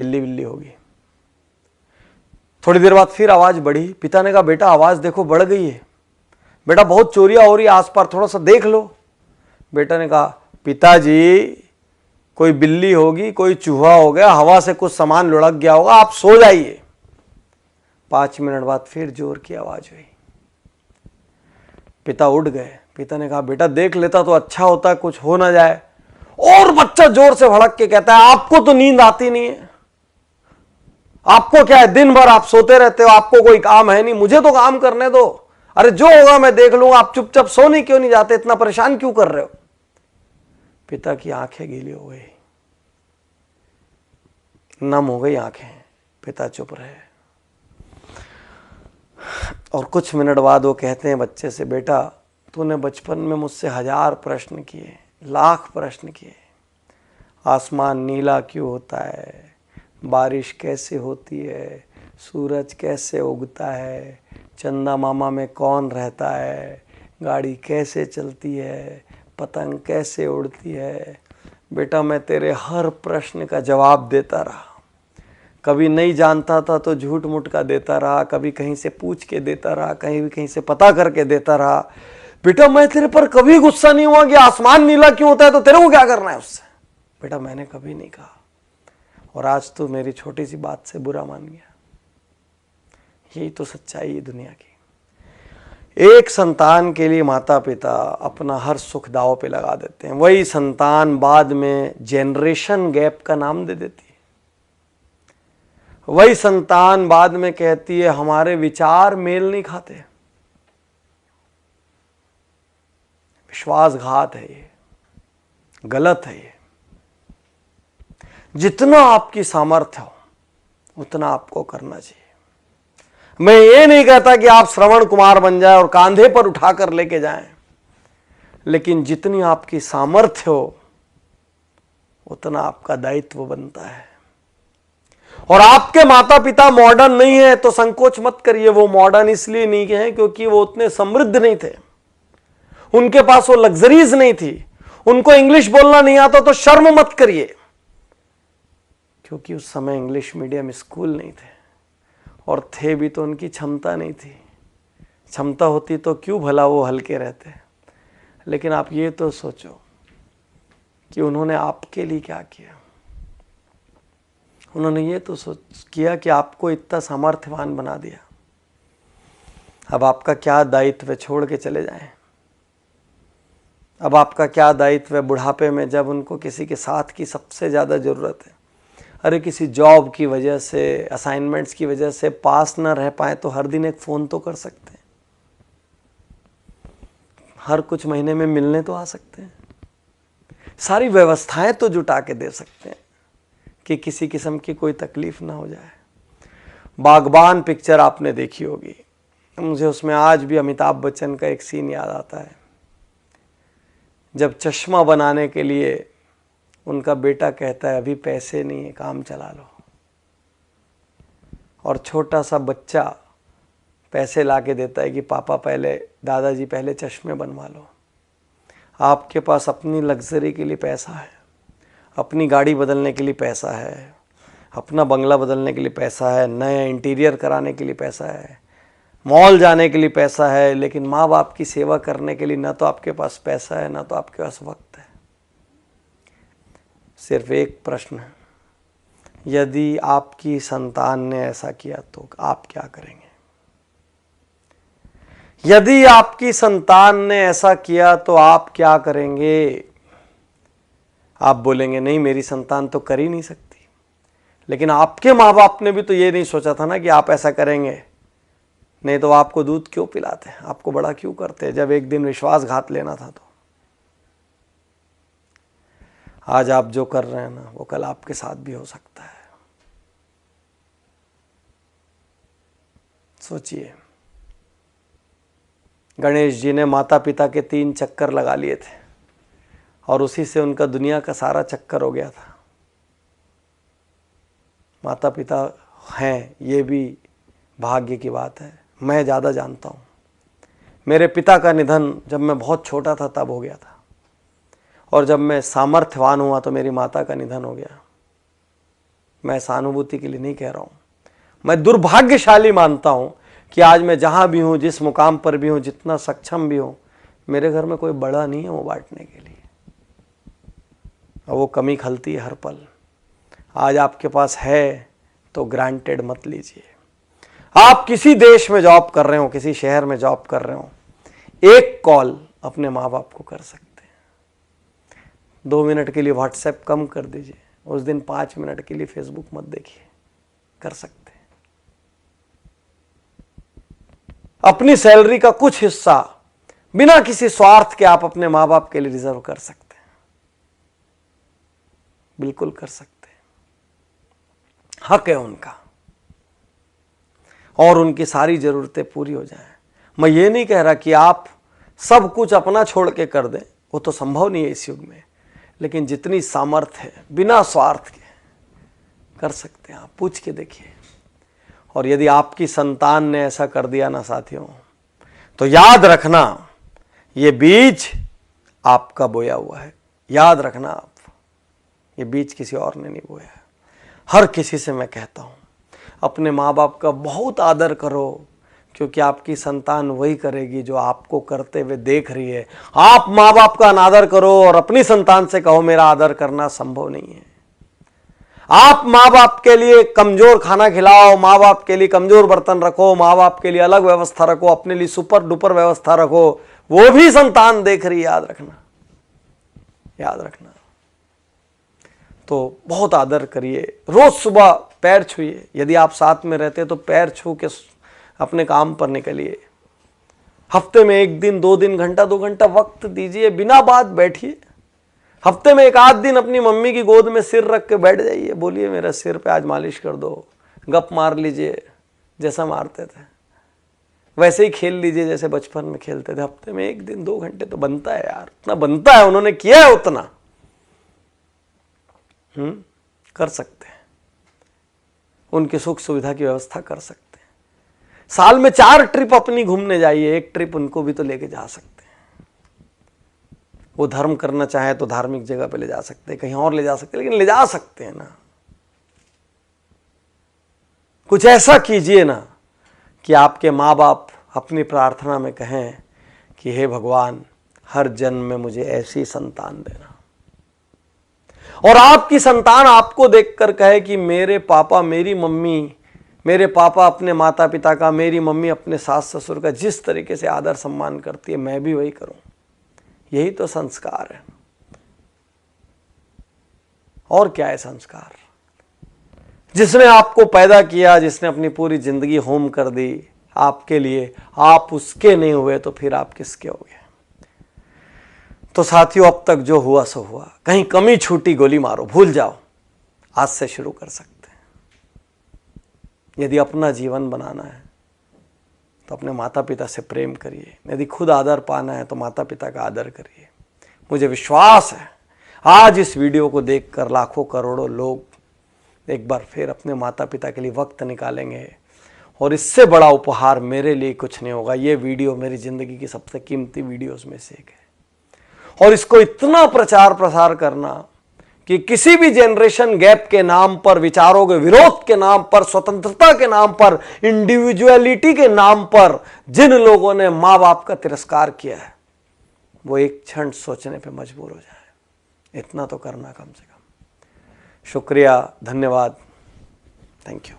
बिल्ली बिल्ली होगी। थोड़ी देर बाद फिर आवाज बढ़ी। पिता ने कहा बेटा आवाज देखो बढ़ गई है, बेटा बहुत चोरियां हो रही है आस पास, थोड़ा सा देख लो। बेटा ने कहा पिताजी कोई बिल्ली होगी, कोई चूहा हो गया, हवा से कुछ सामान लुढ़क गया होगा, आप सो जाइए। 5 मिनट बाद फिर जोर की आवाज हुई। पिता उठ गए। पिता ने कहा बेटा देख लेता तो अच्छा होता, कुछ हो ना जाए। और बच्चा जोर से भड़क के कहता है आपको तो नींद आती नहीं है, आपको क्या है, दिन भर आप सोते रहते हो, आपको कोई काम है नहीं, मुझे तो काम करने दो। अरे जो होगा मैं देख लूंगा, आप चुपचाप सोने क्यों नहीं जाते, इतना परेशान क्यों कर रहे हो। पिता की आंखें गीली हो गई, नम हो गई आंखें। पिता चुप रहे। और कुछ मिनट बाद वो कहते हैं बच्चे से बेटा तूने बचपन में मुझसे 1000 प्रश्न किए, लाख प्रश्न किए। आसमान नीला क्यों होता है, बारिश कैसे होती है, सूरज कैसे उगता है, चंदा मामा में कौन रहता है, गाड़ी कैसे चलती है, पतंग कैसे उड़ती है। बेटा मैं तेरे हर प्रश्न का जवाब देता रहा। कभी नहीं जानता था तो झूठ मूठ का देता रहा, कभी कहीं से पूछ के देता रहा, कहीं से पता करके देता रहा। बेटा मैं तेरे पर कभी गुस्सा नहीं हुआ कि आसमान नीला क्यों होता है तो तेरे को क्या करना है उससे। बेटा मैंने कभी नहीं कहा, और आज तो मेरी छोटी सी बात से बुरा मान गया। यही तो सच्चाई है दुनिया की। एक संतान के लिए माता पिता अपना हर सुख दांव पे लगा देते हैं, वही संतान बाद में जेनरेशन गैप का नाम दे देती है। वही संतान बाद में कहती है हमारे विचार मेल नहीं खाते। विश्वासघात है ये, गलत है ये। जितना आपकी सामर्थ्य हो उतना आपको करना चाहिए। मैं ये नहीं कहता कि आप श्रवण कुमार बन जाए और कांधे पर उठाकर लेके जाएं, लेकिन जितनी आपकी सामर्थ्य हो उतना आपका दायित्व बनता है। और आपके माता पिता मॉडर्न नहीं है तो संकोच मत करिए। वो मॉडर्न इसलिए नहीं है क्योंकि वो उतने समृद्ध नहीं थे, उनके पास वो लग्जरीज नहीं थी, उनको इंग्लिश बोलना नहीं आता तो शर्म मत करिए, क्योंकि उस समय इंग्लिश मीडियम स्कूल नहीं थे, और थे भी तो उनकी क्षमता नहीं थी। क्षमता होती तो क्यों भला वो हल्के रहते। लेकिन आप ये तो सोचो कि उन्होंने आपके लिए क्या किया। उन्होंने ये तो किया कि आपको इतना सामर्थ्यवान बना दिया। अब आपका क्या दायित्व है, छोड़ के चले जाएं। अब आपका क्या दायित्व है बुढ़ापे में, जब उनको किसी के साथ की सबसे ज़्यादा ज़रूरत है। अरे किसी जॉब की वजह से, असाइनमेंट्स की वजह से पास ना रह पाए तो हर दिन एक फ़ोन तो कर सकते हैं, हर कुछ महीने में मिलने तो आ सकते हैं, सारी व्यवस्थाएं तो जुटा के दे सकते हैं कि किसी किस्म की कोई तकलीफ ना हो जाए। बागबान पिक्चर आपने देखी होगी, मुझे उसमें आज भी अमिताभ बच्चन का एक सीन याद आता है, जब चश्मा बनाने के लिए उनका बेटा कहता है अभी पैसे नहीं है, काम चला लो, और छोटा सा बच्चा पैसे ला के देता है कि पापा पहले, दादाजी पहले चश्मे बनवा लो। आपके पास अपनी लग्जरी के लिए पैसा है, अपनी गाड़ी बदलने के लिए पैसा है, अपना बंगला बदलने के लिए पैसा है, नए इंटीरियर कराने के लिए पैसा है, मॉल जाने के लिए पैसा है, लेकिन माँ बाप की सेवा करने के लिए ना तो आपके पास पैसा है ना तो आपके पास वक्त है। सिर्फ एक प्रश्न है, यदि आपकी संतान ने ऐसा किया तो आप क्या करेंगे? यदि आपकी संतान ने ऐसा किया तो आप क्या करेंगे? आप बोलेंगे नहीं मेरी संतान तो कर ही नहीं सकती, लेकिन आपके माँ बाप ने भी तो ये नहीं सोचा था ना कि आप ऐसा करेंगे, नहीं तो आपको दूध क्यों पिलाते, आपको बड़ा क्यों करते जब एक दिन विश्वासघात लेना था तो। आज आप जो कर रहे हैं ना वो कल आपके साथ भी हो सकता है। सोचिए, गणेश जी ने माता पिता के 3 चक्कर लगा लिए थे और उसी से उनका दुनिया का सारा चक्कर हो गया था। माता पिता हैं ये भी भाग्य की बात है। मैं ज़्यादा जानता हूँ, मेरे पिता का निधन जब मैं बहुत छोटा था तब हो गया था, और जब मैं सामर्थ्यवान हुआ तो मेरी माता का निधन हो गया। मैं सहानुभूति के लिए नहीं कह रहा हूँ, मैं दुर्भाग्यशाली मानता हूँ कि आज मैं जहाँ भी हूँ, जिस मुकाम पर भी हूँ, जितना सक्षम भी हूँ, मेरे घर में कोई बड़ा नहीं है वो बांटने के लिए, और वो कमी खलती है हर पल। आज आपके पास है तो ग्रांटेड मत लीजिए। आप किसी देश में जॉब कर रहे हो, किसी शहर में जॉब कर रहे हो, एक कॉल अपने माँ बाप को कर सकते हैं। 2 मिनट के लिए व्हाट्सएप कम कर दीजिए, उस दिन 5 मिनट के लिए फेसबुक मत देखिए, कर सकते हैं। अपनी सैलरी का कुछ हिस्सा बिना किसी स्वार्थ के आप अपने माँ बाप के लिए रिजर्व कर सकते हैं, बिल्कुल कर सकते हैं, हक है उनका, और उनकी सारी जरूरतें पूरी हो जाएं। मैं ये नहीं कह रहा कि आप सब कुछ अपना छोड़ के कर दें, वो तो संभव नहीं है इस युग में, लेकिन जितनी सामर्थ्य है बिना स्वार्थ के कर सकते हैं। आप पूछ के देखिए। और यदि आपकी संतान ने ऐसा कर दिया ना साथियों, तो याद रखना ये बीज आपका बोया हुआ है। याद रखना आप, ये बीज किसी और ने नहीं बोया है। हर किसी से मैं कहता हूँ, अपने माँ बाप का बहुत आदर करो, क्योंकि आपकी संतान वही करेगी जो आपको करते हुए देख रही है। आप माँ बाप का अनादर करो और अपनी संतान से कहो मेरा आदर करना संभव नहीं है। आप माँ बाप के लिए कमजोर खाना खिलाओ, माँ बाप के लिए कमजोर बर्तन रखो, माँ बाप के लिए अलग व्यवस्था रखो, अपने लिए सुपर डुपर व्यवस्था रखो, वो भी संतान देख रही है। याद रखना, याद रखना। तो बहुत आदर करिए, रोज सुबह पैर छूइए। यदि आप साथ में रहते तो पैर छू के अपने काम पर निकलिए। हफ्ते में 1 दिन 2 दिन, घंटा 2 घंटा वक्त दीजिए, बिना बात बैठिए। हफ्ते में 1 आध दिन अपनी मम्मी की गोद में सिर रख के बैठ जाइए, बोलिए मेरा सिर पे आज मालिश कर दो, गप मार लीजिए जैसा मारते थे, वैसे ही खेल लीजिए जैसे बचपन में खेलते थे। हफ्ते में 1 दिन 2 घंटे तो बनता है यार, उतना बनता है, उन्होंने किया है उतना। कर सकते हैं, उनकी सुख सुविधा की व्यवस्था कर सकते हैं। साल में 4 ट्रिप अपनी घूमने जाइए, 1 ट्रिप उनको भी तो लेके जा सकते हैं। वो धर्म करना चाहे तो धार्मिक जगह पे ले जा सकते हैं, कहीं और ले जा सकते हैं, लेकिन ले जा सकते हैं ना। कुछ ऐसा कीजिए ना कि आपके माँ बाप अपनी प्रार्थना में कहें कि हे भगवान, हर जन्म में मुझे ऐसी संतान देना। और आपकी संतान आपको देखकर कहे कि मेरे पापा मेरी मम्मी, मेरे पापा अपने माता पिता का, मेरी मम्मी अपने सास ससुर का जिस तरीके से आदर सम्मान करती है, मैं भी वही करूं। यही तो संस्कार है। और क्या है संस्कार? जिसने आपको पैदा किया, जिसने अपनी पूरी जिंदगी होम कर दी आपके लिए, आप उसके नहीं हुए तो फिर आप किसके हो गए? तो साथियों, अब तक जो हुआ सो हुआ। कहीं कमी छूटी गोली मारो, भूल जाओ। आज से शुरू कर सकते हैं। यदि अपना जीवन बनाना है तो अपने माता पिता से प्रेम करिए। यदि खुद आदर पाना है तो माता पिता का आदर करिए। मुझे विश्वास है आज इस वीडियो को देखकर लाखों करोड़ों लोग एक बार फिर अपने माता पिता के लिए वक्त निकालेंगे। और इससे बड़ा उपहार मेरे लिए कुछ नहीं होगा। ये वीडियो मेरी ज़िंदगी की सबसे कीमती वीडियोस में से एक है। और इसको इतना प्रचार प्रसार करना कि किसी भी जनरेशन गैप के नाम पर, विचारों के विरोध के नाम पर, स्वतंत्रता के नाम पर, इंडिविजुअलिटी के नाम पर जिन लोगों ने माँ बाप का तिरस्कार किया है, वो एक क्षण सोचने पे मजबूर हो जाए। इतना तो करना कम से कम। शुक्रिया, धन्यवाद, थैंक यू।